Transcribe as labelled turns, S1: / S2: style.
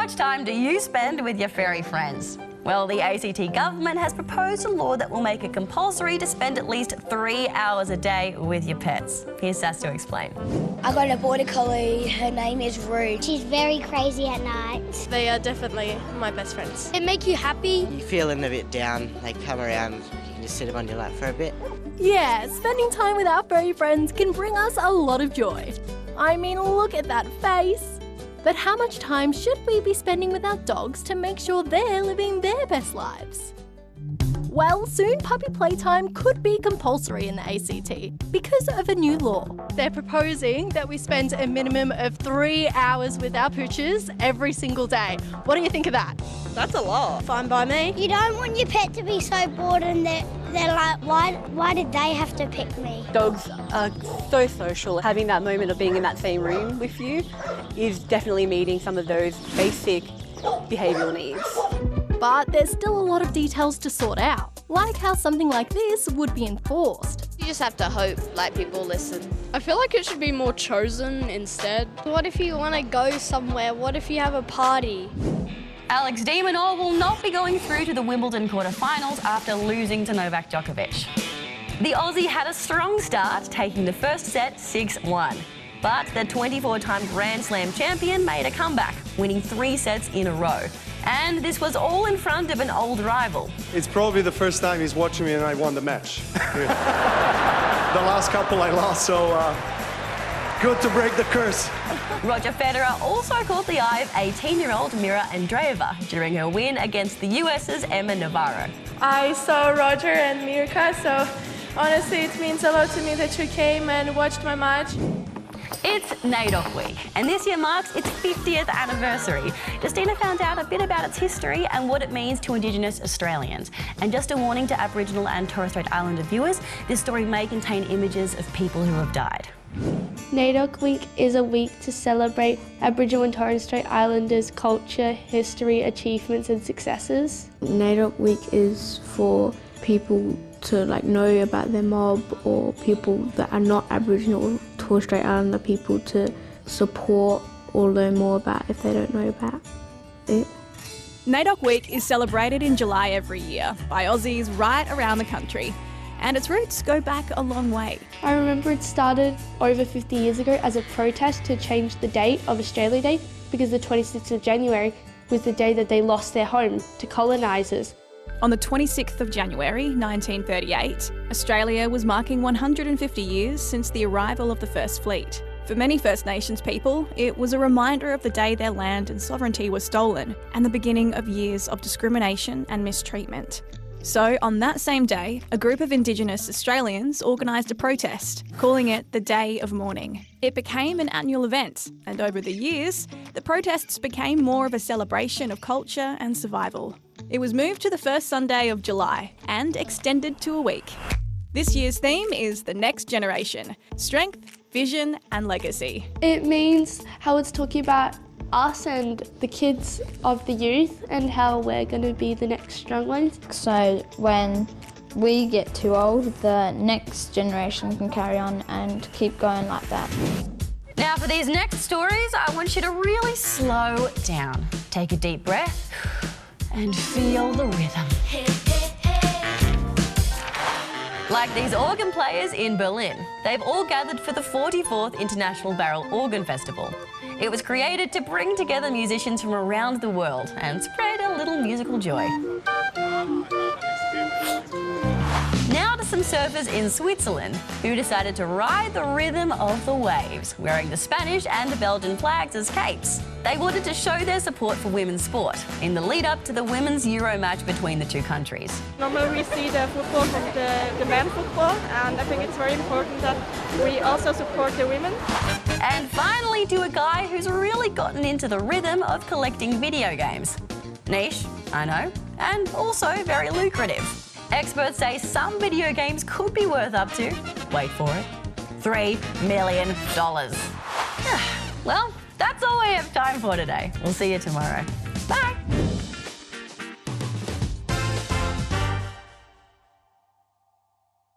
S1: much time do you spend with your furry friends? Well, the ACT government has proposed a law that will make it compulsory to spend at least 3 hours a day with your pets. Here's Sass to explain.
S2: I got a border collie, her name is Rue.
S3: She's very crazy at night.
S4: They are definitely my best friends.
S2: They make you happy.
S5: You're feeling a bit down, they come around, you can just sit them on your lap for a bit.
S6: Yeah, spending time with our furry friends can bring us a lot of joy. I mean, look at that face. But how much time should we be spending with our dogs to make sure they're living their best lives? Well, soon puppy playtime could be compulsory in the ACT because of a new law. They're proposing that we spend a minimum of 3 hours with our pooches every single day. What do you think of that?
S4: That's a lot. Fine by me.
S3: You don't want your pet to be so bored and they're like, why did they have to pick me?
S7: Dogs are so social. Having that moment of being in that same room with you is definitely meeting some of those basic behavioural needs.
S6: But there's still a lot of details to sort out, like how something like this would be enforced.
S4: You just have to hope, people listen. I feel like it should be more chosen instead. What if you want to go somewhere? What if you have a party?
S1: Alex de Minaur will not be going through to the Wimbledon quarterfinals after losing to Novak Djokovic. The Aussie had a strong start, taking the first set 6-1. But the 24-time Grand Slam champion made a comeback, winning 3 sets in a row. And this was all in front of an old rival.
S8: It's probably the first time he's watching me and I won the match. The last couple I lost, so good to break the curse.
S1: Roger Federer also caught the eye of 18-year-old Mirra Andreeva during her win against the US's Navarro.
S9: I saw Roger and Mirka, so honestly it means a lot to me that you came and watched my match.
S1: It's NAIDOC week, and this year marks its 50th anniversary. Justina found out a bit about its history and what it means to Indigenous Australians. And just a warning to Aboriginal and Torres Strait Islander viewers, this story may contain images of people who have died.
S10: NAIDOC Week is a week to celebrate Aboriginal and Torres Strait Islanders' culture, history, achievements and successes.
S11: NAIDOC Week is for people to know about their mob, or people that are not Aboriginal or Torres Strait Islander people to support or learn more about if they don't know about it.
S12: NAIDOC Week is celebrated in July every year by Aussies right around the country, and its roots go back a long way.
S10: I remember it started over 50 years ago as a protest to change the date of Australia Day, because the 26th of January was the day that they lost their home to colonisers.
S12: On the 26th of January 1938, Australia was marking 150 years since the arrival of the First Fleet. For many First Nations people, it was a reminder of the day their land and sovereignty were stolen, and the beginning of years of discrimination and mistreatment. So, on that same day, a group of Indigenous Australians organised a protest, calling it the Day of Mourning. It became an annual event, and over the years, the protests became more of a celebration of culture and survival. It was moved to the first Sunday of July and extended to a week. This year's theme is the next generation: strength, vision and legacy.
S10: It means how it's talking about us and the kids of the youth and how we're going to be the next strong ones.
S13: So when we get too old, the next generation can carry on and keep going like that.
S1: Now for these next stories, I want you to really slow down. Take a deep breath and feel the rhythm. Like these organ players in Berlin. They've all gathered for the 44th International Barrel Organ Festival. It was created to bring together musicians from around the world and spread a little musical joy. Now to some surfers in Switzerland who decided to ride the rhythm of the waves, wearing the Spanish and the Belgian flags as capes. They wanted to show their support for women's sport in the lead up to the women's Euro match between the two countries.
S9: Normally we see the football from the men's football, and I think it's very important that we also support the women.
S1: And finally to a guy who's really gotten into the rhythm of collecting video games. Niche, I know, and also very lucrative. Experts say some video games could be worth up to, wait for it, $3 million. Well, that's all we have time for today. We'll see you tomorrow. Bye.